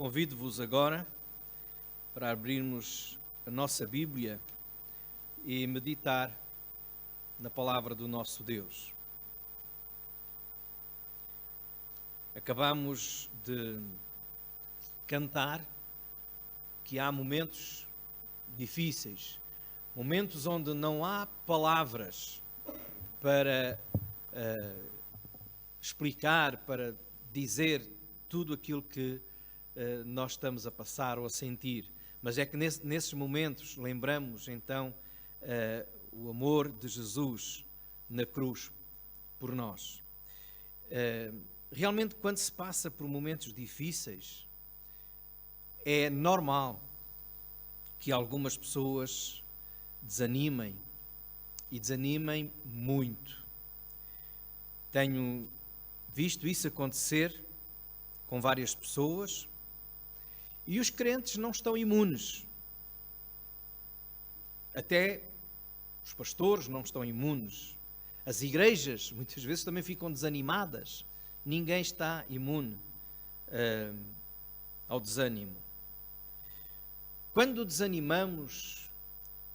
Convido-vos agora para abrirmos a nossa Bíblia e meditar na palavra do nosso Deus. Acabamos de cantar que há momentos difíceis, momentos onde não há palavras para explicar, para dizer tudo aquilo que nós estamos a passar ou a sentir. Mas é que nesses momentos lembramos então o amor de Jesus na cruz por nós. Realmente, quando se passa por momentos difíceis, é normal que algumas pessoas desanimem e desanimem muito. Tenho visto isso acontecer com várias pessoas e os crentes não estão imunes. Até os pastores não estão imunes. As igrejas muitas vezes também ficam desanimadas. Ninguém está imune ao desânimo. Quando desanimamos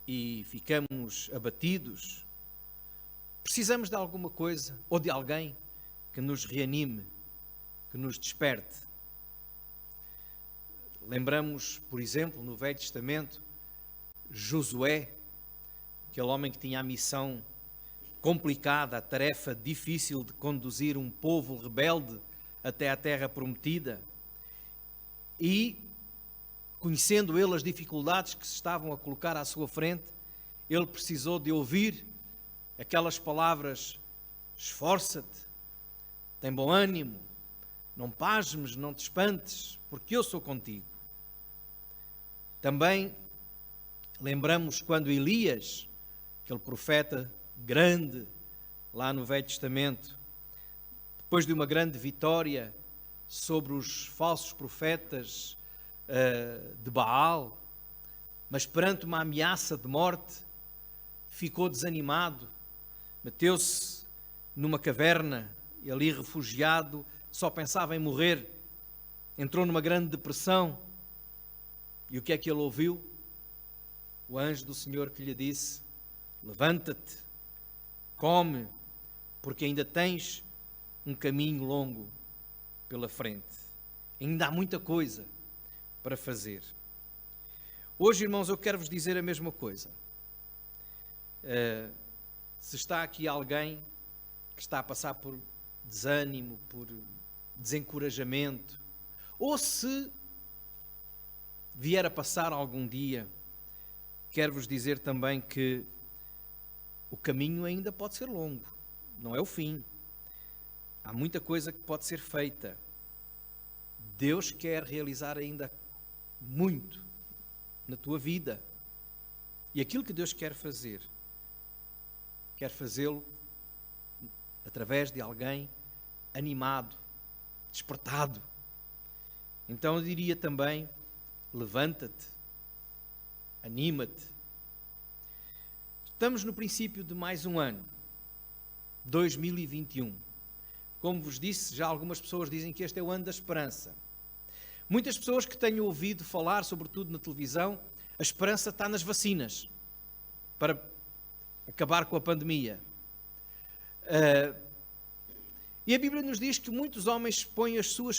e ficamos abatidos, precisamos de alguma coisa ou de alguém que nos reanime, que nos desperte. Lembramos, por exemplo, no Velho Testamento, Josué, aquele homem que tinha a missão complicada, a tarefa difícil de conduzir um povo rebelde até à terra prometida. E, conhecendo ele as dificuldades que se estavam a colocar à sua frente, ele precisou de ouvir aquelas palavras: esforça-te, tem bom ânimo, não pasmes, não te espantes, porque eu sou contigo. Também lembramos quando Elias, aquele profeta grande lá no Velho Testamento, depois de uma grande vitória sobre os falsos profetas de Baal, mas perante uma ameaça de morte, ficou desanimado, meteu-se numa caverna e ali refugiado, só pensava em morrer, entrou numa grande depressão. E o que é que ele ouviu? O anjo do Senhor que lhe disse: levanta-te, come, porque ainda tens um caminho longo pela frente. Ainda há muita coisa para fazer. Hoje, irmãos, eu quero vos dizer a mesma coisa. Se está aqui alguém que está a passar por desânimo, por desencorajamento, ou se vier a passar algum dia, quero vos dizer também que o caminho ainda pode ser longo, não é o fim. Há muita coisa que pode ser feita. Deus quer realizar ainda muito na tua vida. E aquilo que Deus quer fazer, quer fazê-lo através de alguém animado, despertado. Então eu diria também: levanta-te, anima-te. Estamos no princípio de mais um ano, 2021. Como vos disse, já algumas pessoas dizem que este é o ano da esperança. Muitas pessoas que tenho ouvido falar, sobretudo na televisão, a esperança está nas vacinas para acabar com a pandemia. E a Bíblia nos diz que muitos homens põem a sua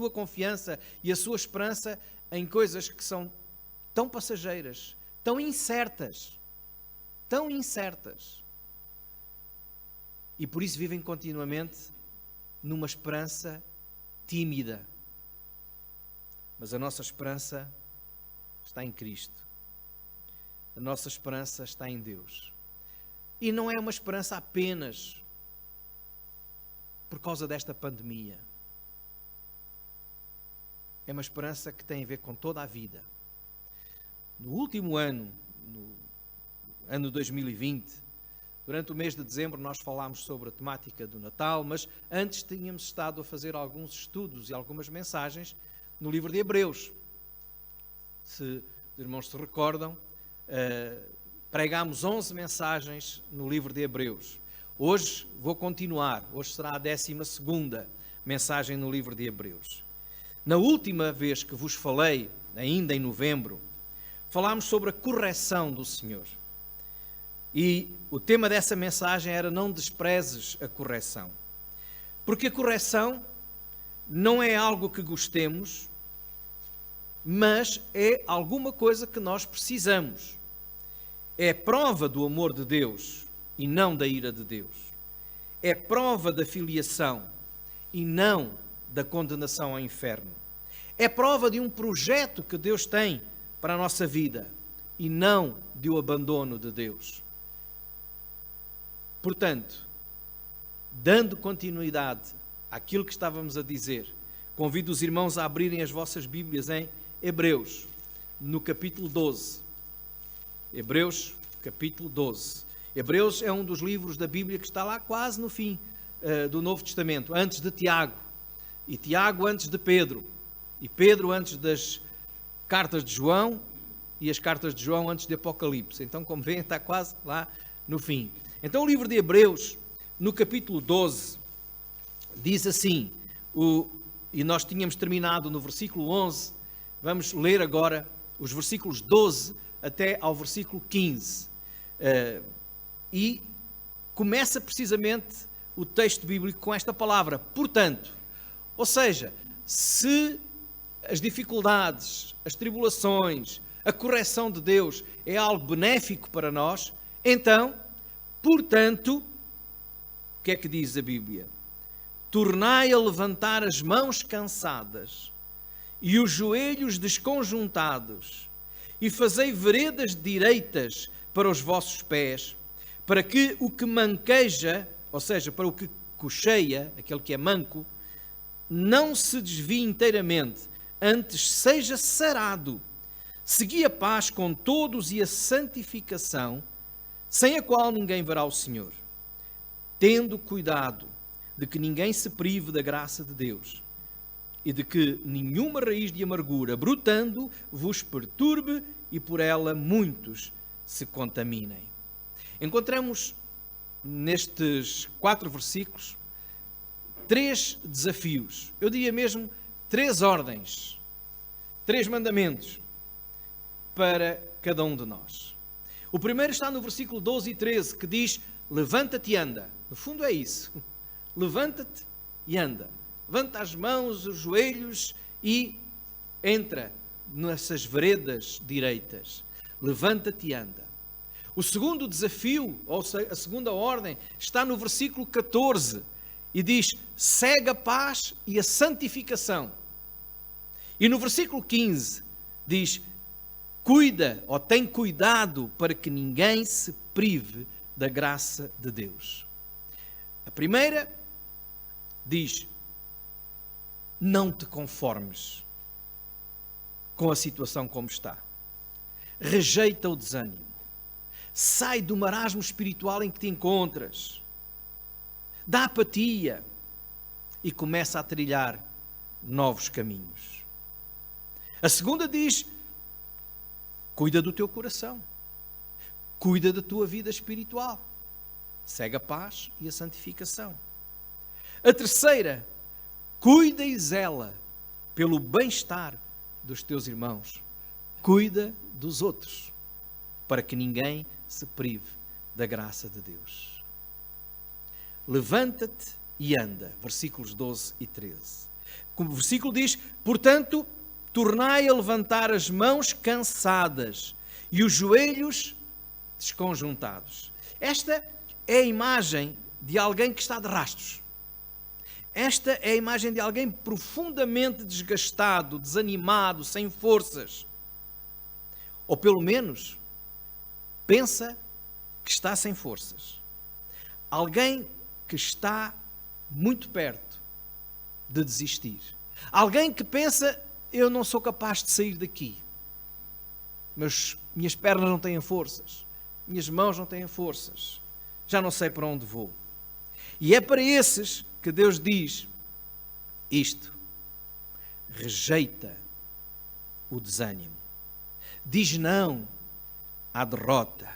confiança e a sua esperança em coisas que são tão passageiras, tão incertas, e por isso vivem continuamente numa esperança tímida. Mas a nossa esperança está em Cristo. A nossa esperança está em Deus. E não é uma esperança apenas por causa desta pandemia. É uma esperança que tem a ver com toda a vida. No último ano, no ano 2020, durante o mês de dezembro nós falámos sobre a temática do Natal, mas antes tínhamos estado a fazer alguns estudos e algumas mensagens no livro de Hebreus. Se os irmãos se recordam, pregámos 11 mensagens no livro de Hebreus. Hoje vou continuar, hoje será a 12ª mensagem no livro de Hebreus. Na última vez que vos falei, ainda em novembro, falámos sobre a correção do Senhor. E o tema dessa mensagem era: não desprezes a correção. Porque a correção não é algo que gostemos, mas é alguma coisa que nós precisamos. É prova do amor de Deus e não da ira de Deus. É prova da filiação e não da condenação ao inferno. É prova de um projeto que Deus tem para a nossa vida e não de o abandono de Deus. Portanto, dando continuidade àquilo que estávamos a dizer, convido os irmãos a abrirem as vossas Bíblias em Hebreus, no capítulo 12. Hebreus, capítulo 12. Hebreus é um dos livros da Bíblia que está lá quase no fim do Novo Testamento, antes de Tiago, e Tiago antes de Pedro, e Pedro antes das cartas de João, e as cartas de João antes de Apocalipse. Então, como veem, está quase lá no fim. Então, o livro de Hebreus, no capítulo 12, diz assim, e nós tínhamos terminado no versículo 11, vamos ler agora os versículos 12 até ao versículo 15. E começa precisamente o texto bíblico com esta palavra, portanto. Ou seja, se as dificuldades, as tribulações, a correção de Deus é algo benéfico para nós, então, portanto, o que é que diz a Bíblia? Tornai a levantar as mãos cansadas e os joelhos desconjuntados, e fazei veredas direitas para os vossos pés, para que o que manqueja, ou seja, para o que cocheia, aquele que é manco, não se desvie inteiramente, antes seja sarado. Segui a paz com todos e a santificação, sem a qual ninguém verá o Senhor, tendo cuidado de que ninguém se prive da graça de Deus e de que nenhuma raiz de amargura, brotando, vos perturbe e por ela muitos se contaminem. Encontramos nestes 4 versículos 3 desafios, eu diria mesmo 3 ordens, 3 mandamentos para cada um de nós. O primeiro está no versículo 12 e 13, que diz: levanta-te e anda. No fundo é isso. Levanta-te e anda. Levanta as mãos, os joelhos e entra nessas veredas direitas. Levanta-te e anda. O segundo desafio, ou seja, a segunda ordem, está no versículo 14 e diz: segue a paz e a santificação. E no versículo 15 diz: cuida ou tem cuidado para que ninguém se prive da graça de Deus. A primeira diz: não te conformes com a situação como está. Rejeita o desânimo. Sai do marasmo espiritual em que te encontras. Dá apatia e começa a trilhar novos caminhos. A segunda diz: cuida do teu coração. Cuida da tua vida espiritual. Segue a paz e a santificação. A terceira: cuida e zela pelo bem-estar dos teus irmãos. Cuida dos outros, para que ninguém se prive da graça de Deus. Levanta-te e anda. Versículos 12 e 13. Como o versículo diz: portanto, tornai a levantar as mãos cansadas e os joelhos desconjuntados. Esta é a imagem de alguém que está de rastos. Esta é a imagem de alguém profundamente desgastado, desanimado, sem forças. Ou pelo menos pensa que está sem forças. Alguém que está muito perto de desistir. Alguém que pensa: eu não sou capaz de sair daqui. Minhas pernas não têm forças. Minhas mãos não têm forças. Já não sei para onde vou. E é para esses que Deus diz isto: rejeita o desânimo, diz não à derrota,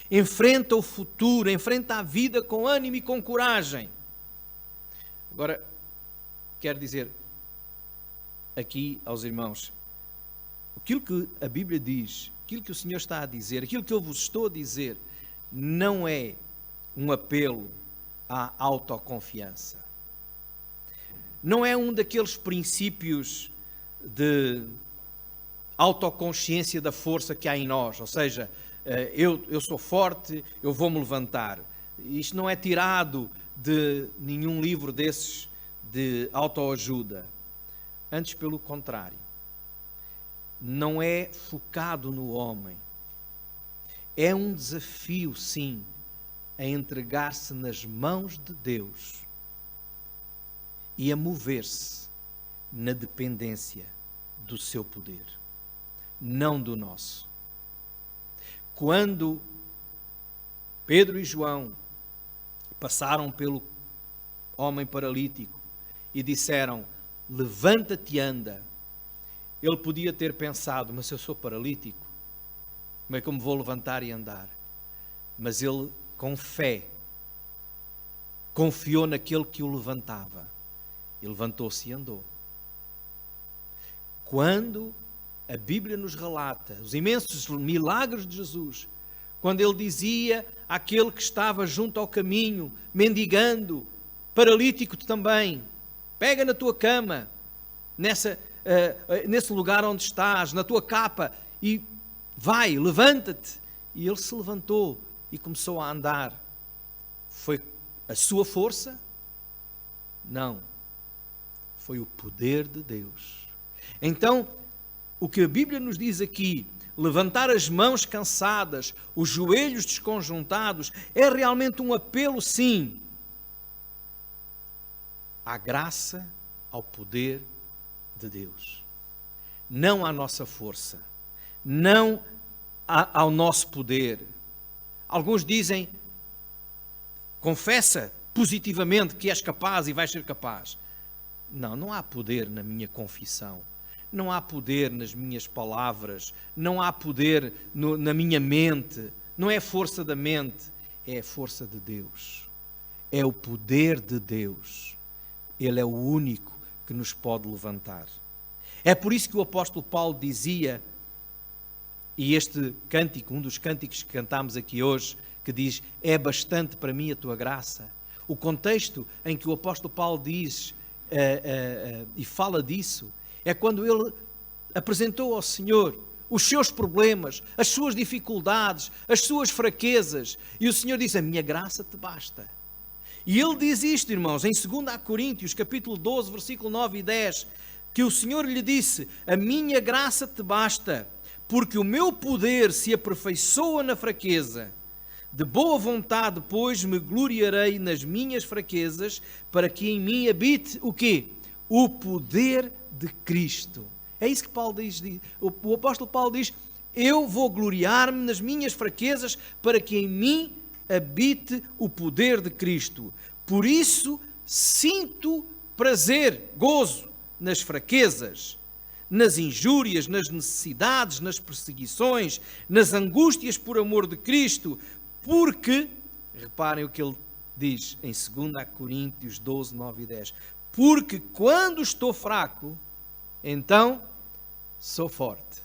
enfrenta o futuro, enfrenta a vida com ânimo e com coragem. Agora, quero dizer, aqui aos irmãos, aquilo que a Bíblia diz, aquilo que o Senhor está a dizer, aquilo que eu vos estou a dizer, não é um apelo à autoconfiança. Não é um daqueles princípios de autoconsciência da força que há em nós, ou seja, eu sou forte, eu vou-me levantar. Isto não é tirado de nenhum livro desses de autoajuda. Antes, pelo contrário. Não é focado no homem. É um desafio, sim, a entregar-se nas mãos de Deus e a mover-se na dependência do seu poder, não do nosso. Quando Pedro e João passaram pelo homem paralítico e disseram: levanta-te e anda, ele podia ter pensado: mas eu sou paralítico, como é que eu me vou levantar e andar? Mas ele, com fé, confiou naquele que o levantava e levantou-se e andou. Quando a Bíblia nos relata os imensos milagres de Jesus, quando ele dizia àquele que estava junto ao caminho, mendigando, paralítico também: pega na tua cama, nesse lugar onde estás, na tua capa, e vai, levanta-te. E ele se levantou e começou a andar. Foi a sua força? Não. Foi o poder de Deus. Então, o que a Bíblia nos diz aqui, levantar as mãos cansadas, os joelhos desconjuntados, é realmente um apelo, sim, à graça, ao poder de Deus. Não à nossa força, não ao nosso poder. Alguns dizem: confessa positivamente que és capaz e vais ser capaz. Não, não há poder na minha confissão. Não há poder nas minhas palavras, não há poder na minha mente, não é força da mente, é a força de Deus. É o poder de Deus. Ele é o único que nos pode levantar. É por isso que o apóstolo Paulo dizia, e este cântico, um dos cânticos que cantámos aqui hoje, que diz: é bastante para mim a tua graça. O contexto em que o apóstolo Paulo diz e fala disso, é quando ele apresentou ao Senhor os seus problemas, as suas dificuldades, as suas fraquezas. E o Senhor diz: a minha graça te basta. E ele diz isto, irmãos, em 2 Coríntios, capítulo 12, versículo 9 e 10, que o Senhor lhe disse: a minha graça te basta, porque o meu poder se aperfeiçoa na fraqueza. De boa vontade, pois, me gloriarei nas minhas fraquezas, para que em mim habite o quê? O poder de Cristo. É isso que Paulo diz. O apóstolo Paulo diz: eu vou gloriar-me nas minhas fraquezas, para que em mim habite o poder de Cristo. Por isso sinto prazer, gozo nas fraquezas, nas injúrias, nas necessidades, nas perseguições, nas angústias por amor de Cristo, porque, reparem o que ele diz em 2 Coríntios 12, 9 e 10, porque quando estou fraco, então sou forte.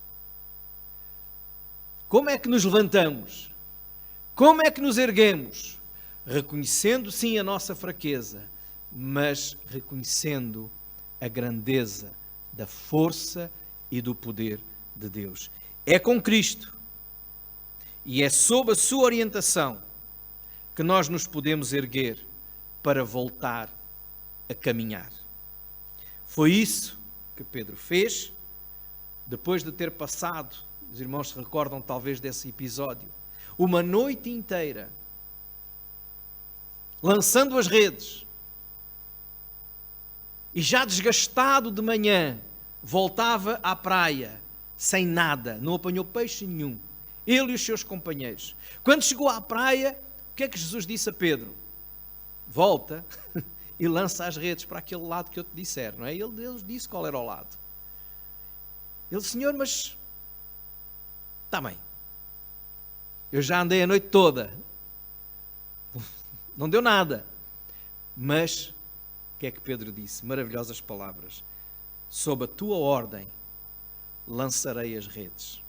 Como é que nos levantamos? Como é que nos erguemos? Reconhecendo sim a nossa fraqueza, mas reconhecendo a grandeza da força e do poder de Deus. É com Cristo e é sob a sua orientação que nós nos podemos erguer para voltar a caminhar. Foi isso que Pedro fez, depois de ter passado, os irmãos se recordam talvez desse episódio, uma noite inteira, lançando as redes, e já desgastado de manhã, voltava à praia, sem nada, não apanhou peixe nenhum, ele e os seus companheiros. Quando chegou à praia, o que é que Jesus disse a Pedro? Volta e lança as redes para aquele lado que eu te disser, não é? Ele disse qual era o lado. Ele disse: Senhor, mas está bem, eu já andei a noite toda, não deu nada. Mas o que é que Pedro disse? Maravilhosas palavras: sob a tua ordem lançarei as redes.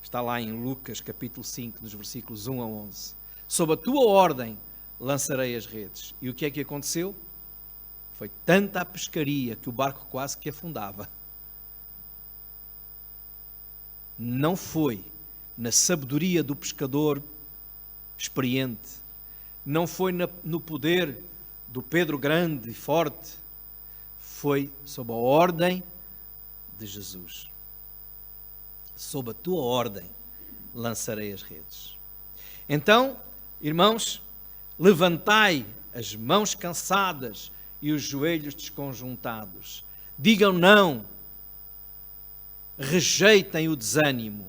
Está lá em Lucas capítulo 5, dos versículos 1 a 11. Sob a tua ordem lançarei as redes. E o que é que aconteceu? Foi tanta a pescaria que o barco quase que afundava. Não foi na sabedoria do pescador experiente, não foi no poder do Pedro grande e forte, foi sob a ordem de Jesus. Sob a tua ordem lançarei as redes. Então, irmãos, levantai as mãos cansadas e os joelhos desconjuntados. Digam não, rejeitem o desânimo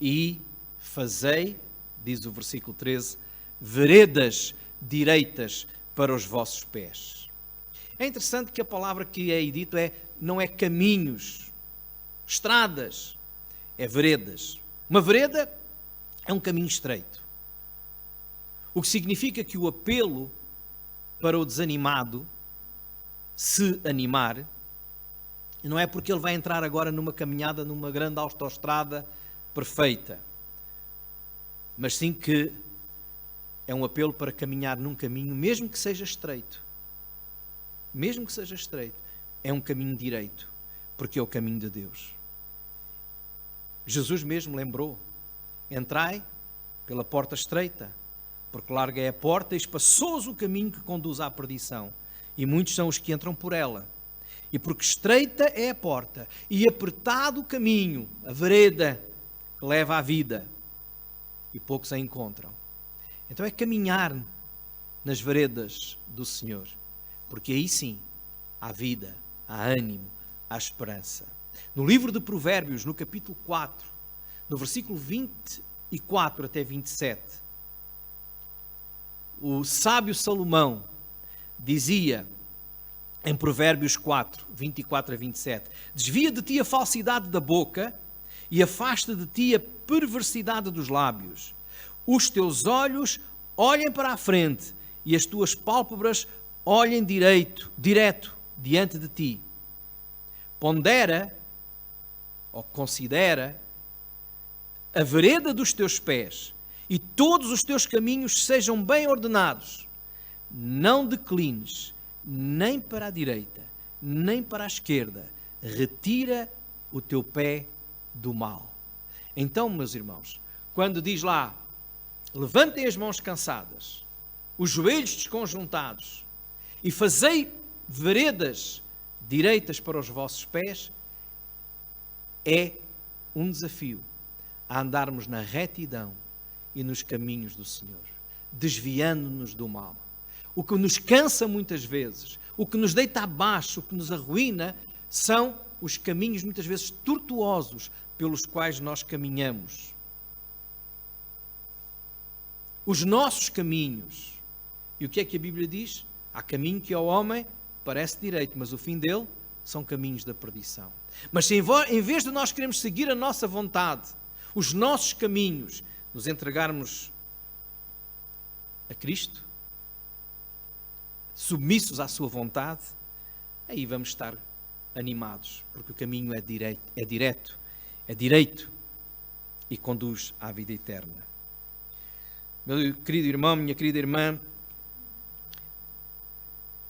e fazei, diz o versículo 13, veredas direitas para os vossos pés. É interessante que a palavra que é aí dito não é caminhos, estradas, é veredas. Uma vereda é um caminho estreito. O que significa que o apelo para o desanimado se animar não é porque ele vai entrar agora numa caminhada, numa grande autoestrada perfeita, mas sim que é um apelo para caminhar num caminho, mesmo que seja estreito. Mesmo que seja estreito, é um caminho direito, porque é o caminho de Deus. Jesus mesmo lembrou: entrai pela porta estreita, porque larga é a porta e espaçoso o caminho que conduz à perdição, e muitos são os que entram por ela. E porque estreita é a porta e apertado o caminho, a vereda que leva à vida, e poucos a encontram. Então é caminhar nas veredas do Senhor, porque aí sim há vida, há ânimo, há esperança. No livro de Provérbios, no capítulo 4, no versículo 24 até 27, o sábio Salomão dizia em Provérbios 4, 24 a 27, desvia de ti a falsidade da boca e afasta de ti a perversidade dos lábios. Os teus olhos olhem para a frente e as tuas pálpebras olhem direto diante de ti. Pondera, ou considera, a vereda dos teus pés e todos os teus caminhos sejam bem ordenados. Não declines nem para a direita, nem para a esquerda. Retira o teu pé do mal. Então, meus irmãos, quando diz lá, levantem as mãos cansadas, os joelhos desconjuntados, e fazei veredas direitas para os vossos pés, é um desafio a andarmos na retidão e nos caminhos do Senhor, desviando-nos do mal. O que nos cansa muitas vezes, o que nos deita abaixo, o que nos arruína, são os caminhos muitas vezes tortuosos pelos quais nós caminhamos. Os nossos caminhos. E o que é que a Bíblia diz? Há caminho que ao homem parece direito, mas o fim dele são caminhos da perdição. Mas se em vez de nós queremos seguir a nossa vontade, os nossos caminhos, nos entregarmos a Cristo, submissos à sua vontade, aí vamos estar animados, porque o caminho é direito e conduz à vida eterna. Meu querido irmão, minha querida irmã,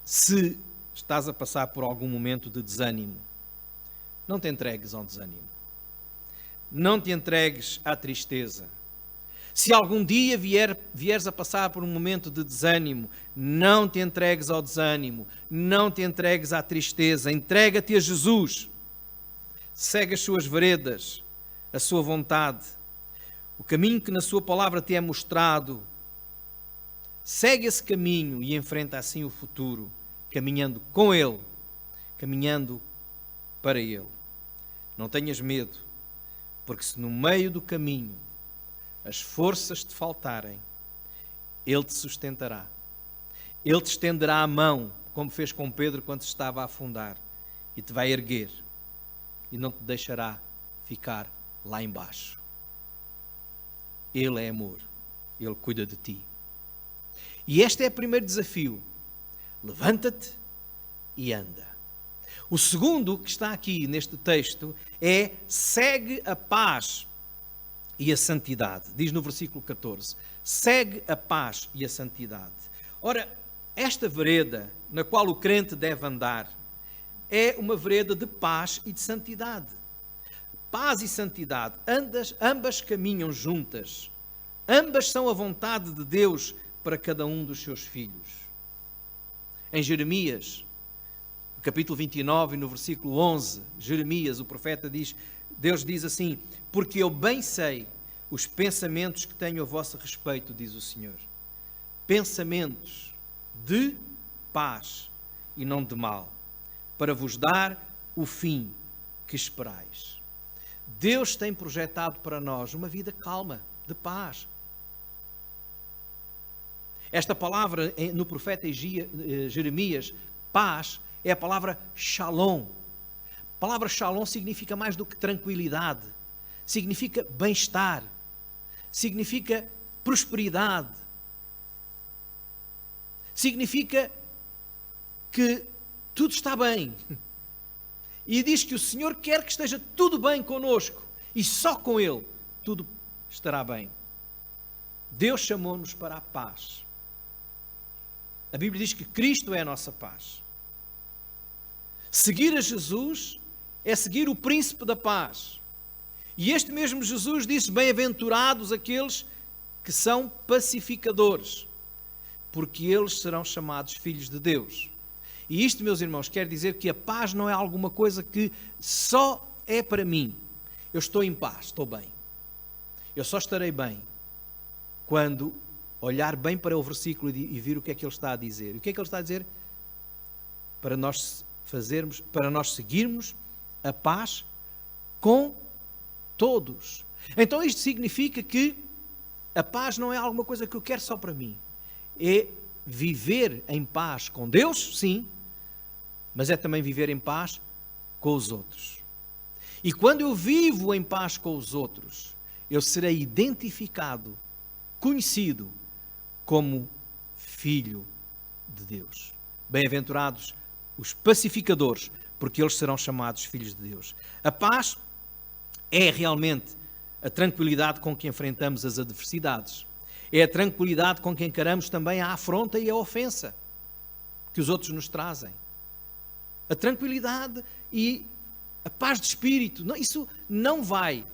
se estás a passar por algum momento de desânimo, não te entregues ao desânimo. Não te entregues à tristeza. Se algum dia vieres a passar por um momento de desânimo, não te entregues ao desânimo, não te entregues à tristeza, entrega-te a Jesus. Segue as suas veredas, a sua vontade, o caminho que na sua palavra te é mostrado. Segue esse caminho e enfrenta assim o futuro, caminhando com Ele, caminhando para Ele. Não tenhas medo, porque se no meio do caminho as forças te faltarem, Ele te sustentará. Ele te estenderá a mão, como fez com Pedro quando se estava a afundar, e te vai erguer e não te deixará ficar lá embaixo. Ele é amor, Ele cuida de ti. E este é o primeiro desafio. Levanta-te e anda. O segundo que está aqui neste texto é: segue a paz e a santidade. Diz no versículo 14: segue a paz e a santidade. Ora, esta vereda na qual o crente deve andar é uma vereda de paz e de santidade. Paz e santidade, ambas caminham juntas. Ambas são a vontade de Deus para cada um dos seus filhos. Em Jeremias, no capítulo 29, no versículo 11, Jeremias, o profeta, diz, Deus diz assim: porque eu bem sei os pensamentos que tenho a vosso respeito, diz o Senhor. Pensamentos de paz e não de mal, para vos dar o fim que esperais. Deus tem projetado para nós uma vida calma, de paz. Esta palavra no profeta Jeremias, paz, é a palavra shalom. A palavra shalom significa mais do que tranquilidade, significa bem-estar, significa prosperidade, significa que tudo está bem. E diz que o Senhor quer que esteja tudo bem conosco e só com Ele tudo estará bem. Deus chamou-nos para a paz. A Bíblia diz que Cristo é a nossa paz. Seguir a Jesus é seguir o príncipe da paz. E este mesmo Jesus disse: bem-aventurados aqueles que são pacificadores, porque eles serão chamados filhos de Deus. E isto, meus irmãos, quer dizer que a paz não é alguma coisa que só é para mim. Eu estou em paz, estou bem. Eu só estarei bem quando olhar bem para o versículo e ver o que é que ele está a dizer. E o que é que ele está a dizer? Para nós seguirmos a paz com todos. Então isto significa que a paz não é alguma coisa que eu quero só para mim. É viver em paz com Deus, sim, mas é também viver em paz com os outros. E quando eu vivo em paz com os outros, eu serei identificado, conhecido como filho de Deus. Bem-aventurados os pacificadores, porque eles serão chamados filhos de Deus. A paz é realmente a tranquilidade com que enfrentamos as adversidades. É a tranquilidade com que encaramos também a afronta e a ofensa que os outros nos trazem. A tranquilidade e a paz de espírito, isso não vai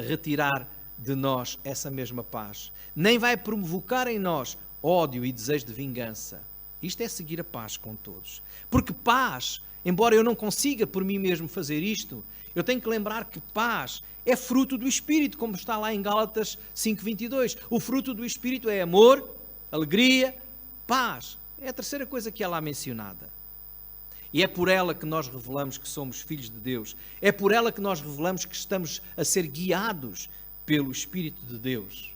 retirar de nós essa mesma paz. Nem vai provocar em nós ódio e desejo de vingança. Isto é seguir a paz com todos. Porque paz, embora eu não consiga por mim mesmo fazer isto, eu tenho que lembrar que paz é fruto do Espírito, como está lá em Gálatas 5:22. O fruto do Espírito é amor, alegria, paz. É a terceira coisa que é lá mencionada. E é por ela que nós revelamos que somos filhos de Deus. É por ela que nós revelamos que estamos a ser guiados pelo Espírito de Deus.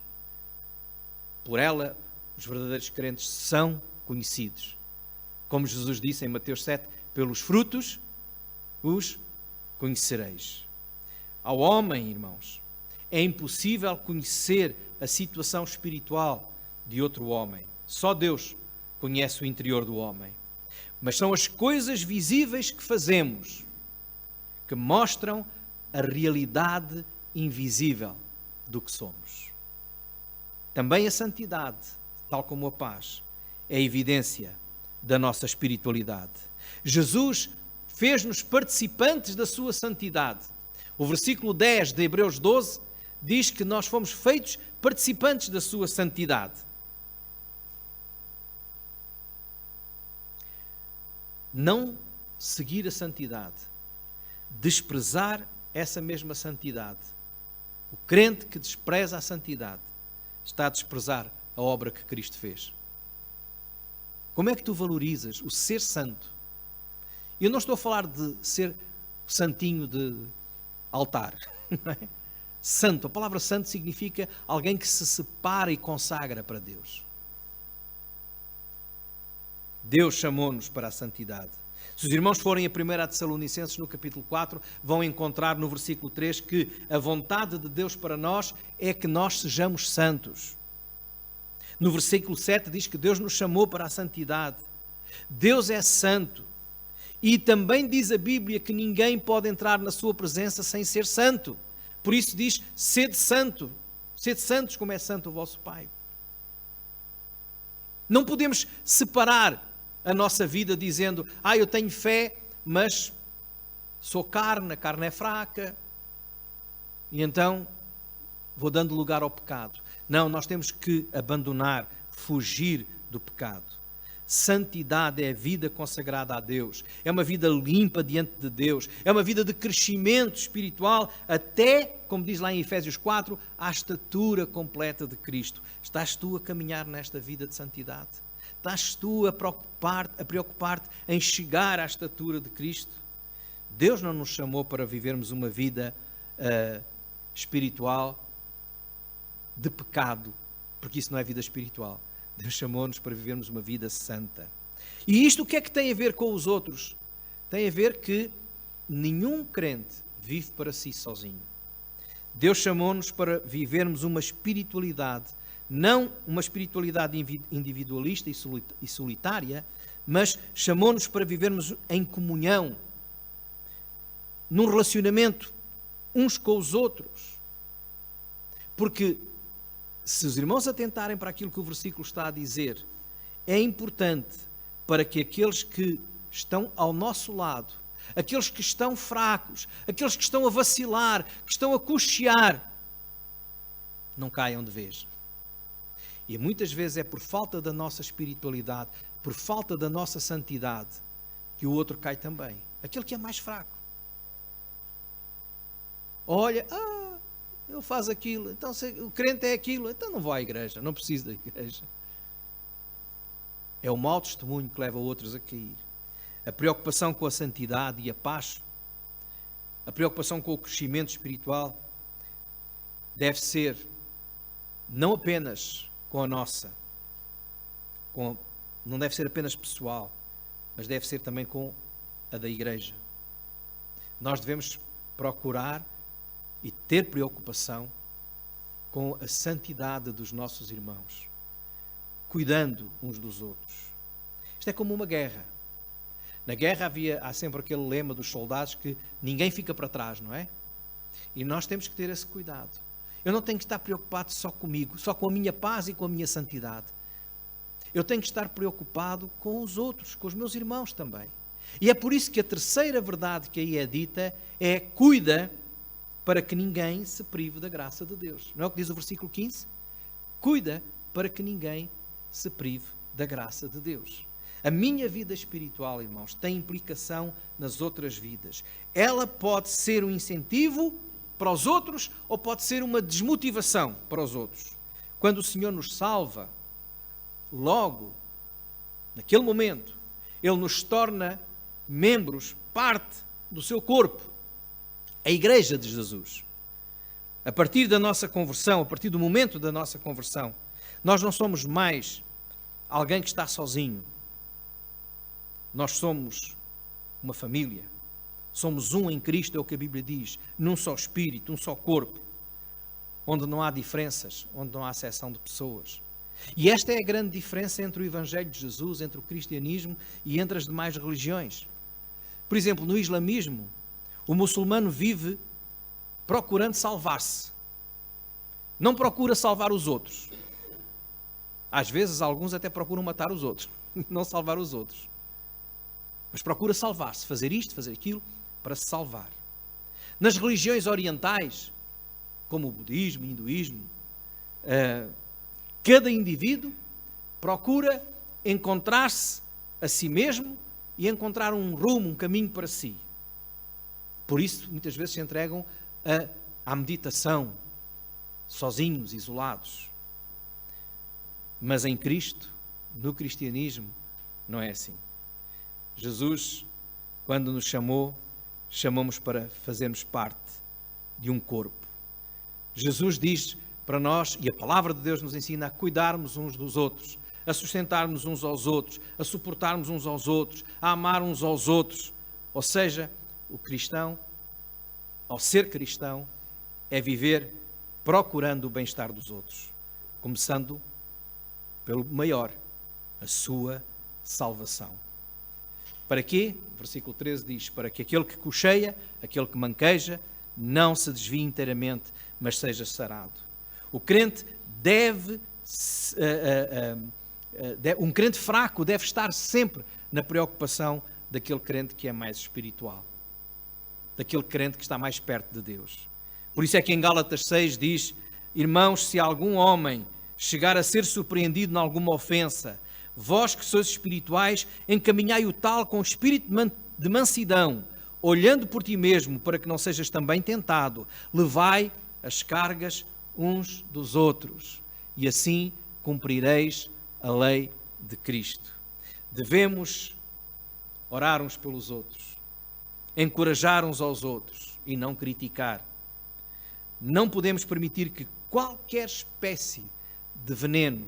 Por ela, os verdadeiros crentes são conhecidos. Como Jesus disse em Mateus 7, pelos frutos os conhecereis. Ao homem, irmãos, é impossível conhecer a situação espiritual de outro homem. Só Deus conhece o interior do homem. Mas são as coisas visíveis que fazemos que mostram a realidade invisível do que somos. Também a santidade, tal como a paz, é a evidência da nossa espiritualidade. Jesus fez-nos participantes da sua santidade. O versículo 10 de Hebreus 12 diz que nós fomos feitos participantes da sua santidade. Não seguir a santidade, desprezar essa mesma santidade. O crente que despreza a santidade está a desprezar a obra que Cristo fez. Como é que tu valorizas o ser santo? Eu não estou a falar de ser santinho de altar. Não é? Santo, a palavra santo significa alguém que se separa e consagra para Deus. Deus chamou-nos para a santidade. Se os irmãos forem a 1 Tessalonicenses no capítulo 4, vão encontrar no versículo 3 que a vontade de Deus para nós é que nós sejamos santos. No versículo 7 diz que Deus nos chamou para a santidade. Deus é santo. E também diz a Bíblia que ninguém pode entrar na sua presença sem ser santo. Por isso diz, sede santo. Sede santos como é santo o vosso Pai. Não podemos separar a nossa vida dizendo, eu tenho fé, mas sou carne, a carne é fraca. E então vou dando lugar ao pecado. Não, nós temos que abandonar, fugir do pecado. Santidade é a vida consagrada a Deus. É uma vida limpa diante de Deus. É uma vida de crescimento espiritual até, como diz lá em Efésios 4, à estatura completa de Cristo. Estás tu a caminhar nesta vida de santidade? Estás tu a preocupar-te em chegar à estatura de Cristo? Deus não nos chamou para vivermos uma vida espiritual de pecado, porque isso não é vida espiritual. Deus chamou-nos para vivermos uma vida santa. E isto o que é que tem a ver com os outros? Tem a ver que nenhum crente vive para si sozinho. Deus chamou-nos para vivermos uma espiritualidade, não uma espiritualidade individualista e solitária, mas chamou-nos para vivermos em comunhão, num relacionamento uns com os outros. Porque se os irmãos atentarem para aquilo que o versículo está a dizer, é importante para que aqueles que estão ao nosso lado, aqueles que estão fracos, aqueles que estão a vacilar, que estão a cochear, não caiam de vez. E muitas vezes é por falta da nossa espiritualidade, por falta da nossa santidade, que o outro cai também. Aquele que é mais fraco. Olha, ele faz aquilo, então se o crente é aquilo, então não vou à igreja, não preciso da igreja. É o mau testemunho que leva outros a cair. A preocupação com a santidade e a paz, a preocupação com o crescimento espiritual, deve ser não apenas com a nossa, não deve ser apenas pessoal, mas deve ser também com a da igreja. Nós devemos procurar e ter preocupação com a santidade dos nossos irmãos, cuidando uns dos outros. Isto é como uma guerra. Na guerra há sempre aquele lema dos soldados que ninguém fica para trás, não é? E nós temos que ter esse cuidado. Eu não tenho que estar preocupado só comigo, só com a minha paz e com a minha santidade. Eu tenho que estar preocupado com os outros, com os meus irmãos também. E é por isso que a terceira verdade que aí é dita é cuida para que ninguém se prive da graça de Deus. Não é o que diz o versículo 15? Cuida para que ninguém se prive da graça de Deus. A minha vida espiritual, irmãos, tem implicação nas outras vidas. Ela pode ser um incentivo para os outros ou pode ser uma desmotivação para os outros. Quando o Senhor nos salva, logo, naquele momento, Ele nos torna membros, parte do seu corpo. A igreja de Jesus. A partir da nossa conversão, a partir do momento da nossa conversão, nós não somos mais alguém que está sozinho. Nós somos uma família. Somos um em Cristo, é o que a Bíblia diz, num só espírito, um só corpo, onde não há diferenças, onde não há acepção de pessoas. E esta é a grande diferença entre o Evangelho de Jesus, entre o cristianismo e entre as demais religiões. Por exemplo, no islamismo, o muçulmano vive procurando salvar-se. Não procura salvar os outros. Às vezes, alguns até procuram matar os outros, não salvar os outros. Mas procura salvar-se, fazer isto, fazer aquilo, para se salvar. Nas religiões orientais, como o budismo, o hinduísmo, cada indivíduo procura encontrar-se a si mesmo e encontrar um rumo, um caminho para si. Por isso, muitas vezes se entregam à meditação, sozinhos, isolados. Mas em Cristo, no cristianismo, não é assim. Jesus, quando nos chamou, chamamos para fazermos parte de um corpo. Jesus diz para nós, e a palavra de Deus nos ensina a cuidarmos uns dos outros, a sustentarmos uns aos outros, a suportarmos uns aos outros, a amar uns aos outros. Ou seja, o cristão, ao ser cristão, é viver procurando o bem-estar dos outros, começando pelo maior, a sua salvação. Para quê? Versículo 13 diz, para que aquele que cocheia, aquele que manqueja, não se desvie inteiramente, mas seja sarado. O crente um crente fraco deve estar sempre na preocupação daquele crente que é mais espiritual, daquele crente que está mais perto de Deus. Por isso é que em Gálatas 6 diz, irmãos, se algum homem chegar a ser surpreendido em alguma ofensa, vós que sois espirituais, encaminhai o tal com espírito de mansidão, olhando por ti mesmo, para que não sejas também tentado. Levai as cargas uns dos outros, e assim cumprireis a lei de Cristo. Devemos orar uns pelos outros, encorajar uns aos outros e não criticar. Não podemos permitir que qualquer espécie de veneno,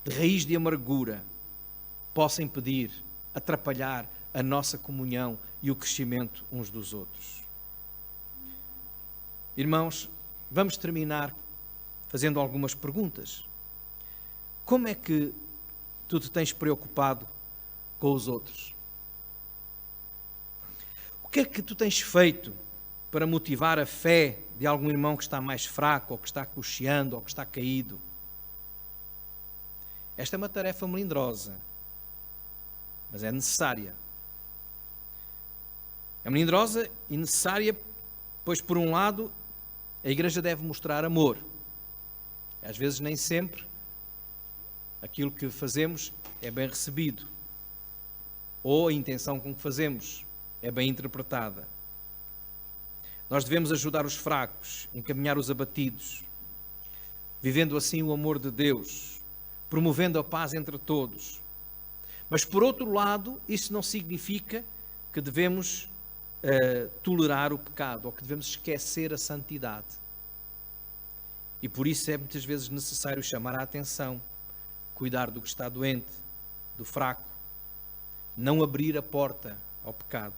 de raiz de amargura, possa impedir, atrapalhar a nossa comunhão e o crescimento uns dos outros. Irmãos, vamos terminar fazendo algumas perguntas. Como é que tu te tens preocupado com os outros? O que é que tu tens feito para motivar a fé de algum irmão que está mais fraco, ou que está cocheando, ou que está caído? Esta é uma tarefa melindrosa, mas é necessária. É melindrosa e necessária, pois, por um lado, a Igreja deve mostrar amor. Às vezes, nem sempre, aquilo que fazemos é bem recebido, ou a intenção com que fazemos é bem interpretada. Nós devemos ajudar os fracos, encaminhar os abatidos, vivendo assim o amor de Deus, promovendo a paz entre todos. Mas, por outro lado, isso não significa que devemos tolerar o pecado, ou que devemos esquecer a santidade. E por isso é muitas vezes necessário chamar a atenção, cuidar do que está doente, do fraco, não abrir a porta ao pecado.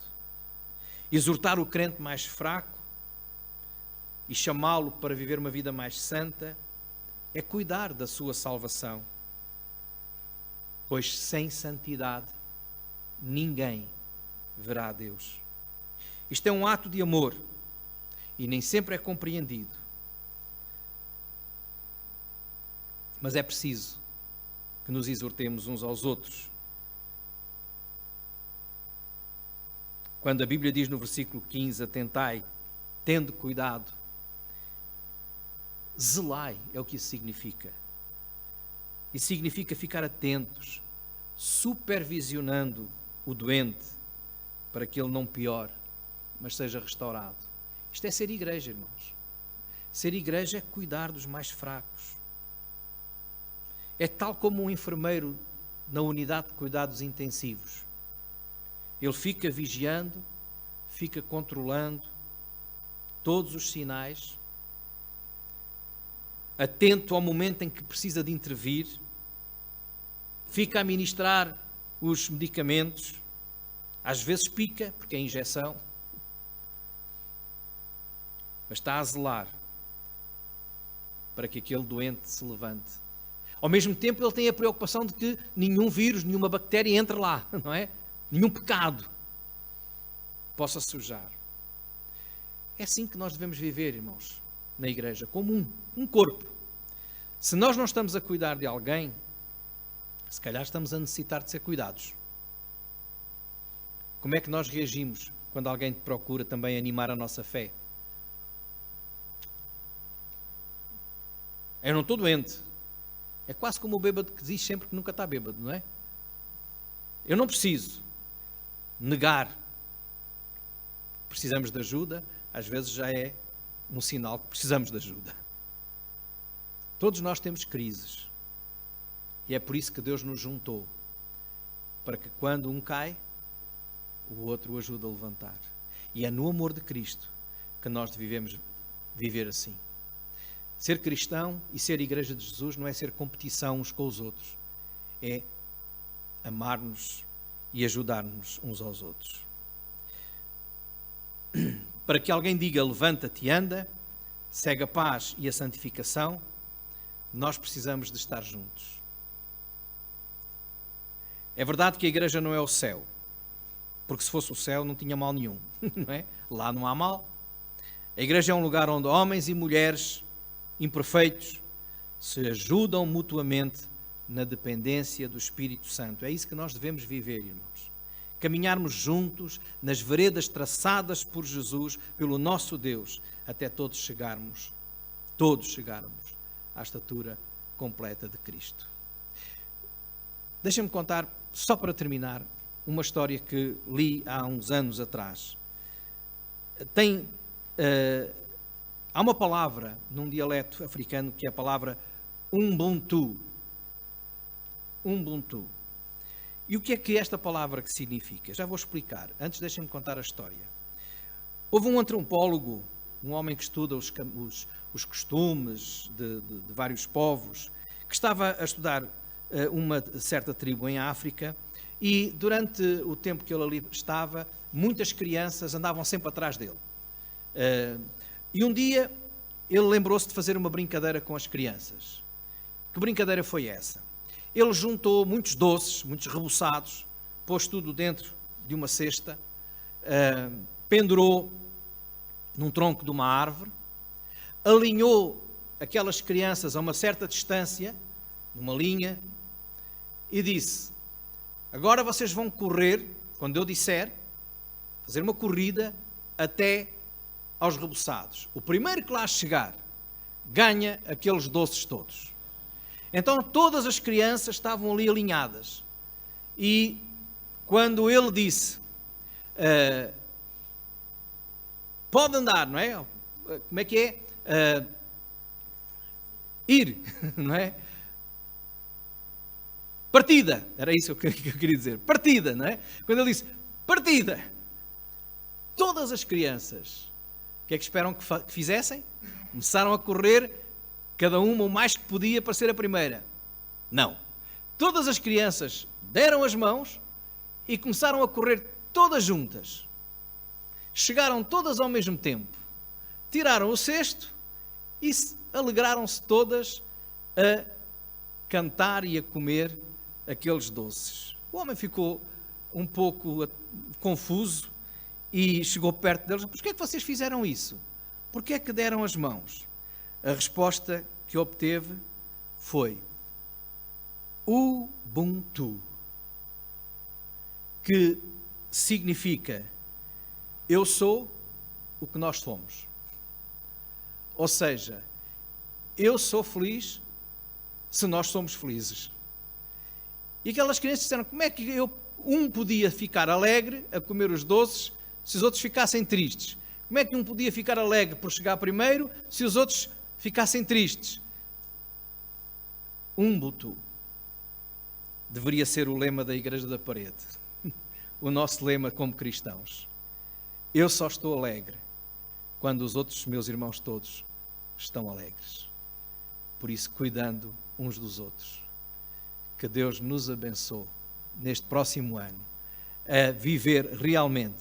Exortar o crente mais fraco e chamá-lo para viver uma vida mais santa é cuidar da sua salvação. Pois sem santidade ninguém verá a Deus. Isto é um ato de amor e nem sempre é compreendido. Mas é preciso que nos exortemos uns aos outros. Quando a Bíblia diz no versículo 15, atentai, tendo cuidado, zelai, é o que isso significa. Isso significa ficar atentos, supervisionando o doente, para que ele não piore, mas seja restaurado. Isto é ser igreja, irmãos. Ser igreja é cuidar dos mais fracos. É tal como um enfermeiro na unidade de cuidados intensivos. Ele fica vigiando, fica controlando todos os sinais, atento ao momento em que precisa de intervir, fica a administrar os medicamentos, às vezes pica, porque é injeção, mas está a zelar para que aquele doente se levante. Ao mesmo tempo, ele tem a preocupação de que nenhum vírus, nenhuma bactéria entre lá, não é? Nenhum pecado possa sujar. É assim que nós devemos viver, irmãos, na igreja, como um corpo. Se nós não estamos a cuidar de alguém, se calhar estamos a necessitar de ser cuidados. Como é que nós reagimos quando alguém te procura também animar a nossa fé? Eu não estou doente. É quase como o bêbado que diz sempre que nunca está bêbado, não é? Eu não preciso negar. Precisamos de ajuda, às vezes já é um sinal que precisamos de ajuda. Todos nós temos crises. E é por isso que Deus nos juntou. Para que quando um cai, o outro o ajude a levantar. E é no amor de Cristo que nós devemos viver assim. Ser cristão e ser igreja de Jesus não é ser competição uns com os outros. É amar-nos e ajudar-nos uns aos outros. Para que alguém diga levanta-te e anda, segue a paz e a santificação, nós precisamos de estar juntos. É verdade que a igreja não é o céu. porque se fosse o céu não tinha mal nenhum, não é? Lá não há mal. A igreja é um lugar onde homens e mulheres imperfeitos se ajudam mutuamente na dependência do Espírito Santo. É isso que nós devemos viver, irmãos. Caminharmos juntos nas veredas traçadas por Jesus, pelo nosso Deus, até todos chegarmos à estatura completa de Cristo. Deixem-me contar, só para terminar, uma história que li há uns anos atrás. Há uma palavra num dialeto africano que é a palavra Ubuntu. Ubuntu. E o que é que esta palavra que significa? Já vou explicar. Antes deixem-me contar a história. Houve um antropólogo, um homem que estuda os costumes de vários povos, que estava a estudar uma certa tribo em África, e durante o tempo que ele ali estava, muitas crianças andavam sempre atrás dele. E um dia ele lembrou-se de fazer uma brincadeira com as crianças. Que brincadeira foi essa? Ele juntou muitos doces, muitos reboçados, pôs tudo dentro de uma cesta, pendurou num tronco de uma árvore, alinhou aquelas crianças a uma certa distância, numa linha, e disse: agora vocês vão correr, quando eu disser, fazer uma corrida até aos reboçados. O primeiro que lá chegar ganha aqueles doces todos. Então todas as crianças estavam ali alinhadas. E quando ele disse, pode andar, não é? Como é que é? Ir, não é? Partida, era isso que eu queria dizer. Partida, não é? Quando ele disse, partida, todas as crianças, o que é que esperam que fizessem? Começaram a correr, cada uma o mais que podia para ser a primeira. Não. Todas as crianças deram as mãos e começaram a correr todas juntas. Chegaram todas ao mesmo tempo. Tiraram o cesto e alegraram-se todas a cantar e a comer aqueles doces. O homem ficou um pouco confuso e chegou perto deles. Porquê é que vocês fizeram isso? Porquê é que deram as mãos? A resposta que obteve foi Ubuntu, que significa eu sou o que nós somos. Ou seja, eu sou feliz se nós somos felizes. E aquelas crianças disseram, como é que um podia ficar alegre a comer os doces se os outros ficassem tristes? Como é que um podia ficar alegre por chegar primeiro se os outros ficassem tristes? Ubuntu deveria ser o lema da Igreja da Parede. O nosso lema como cristãos. Eu só estou alegre quando os outros meus irmãos todos estão alegres. Por isso, cuidando uns dos outros. Que Deus nos abençoe neste próximo ano a viver realmente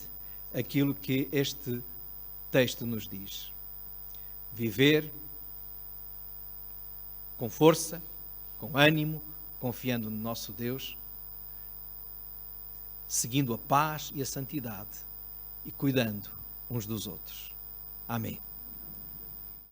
aquilo que este texto nos diz. Viver com força, com ânimo, confiando no nosso Deus, seguindo a paz e a santidade e cuidando uns dos outros. Amém.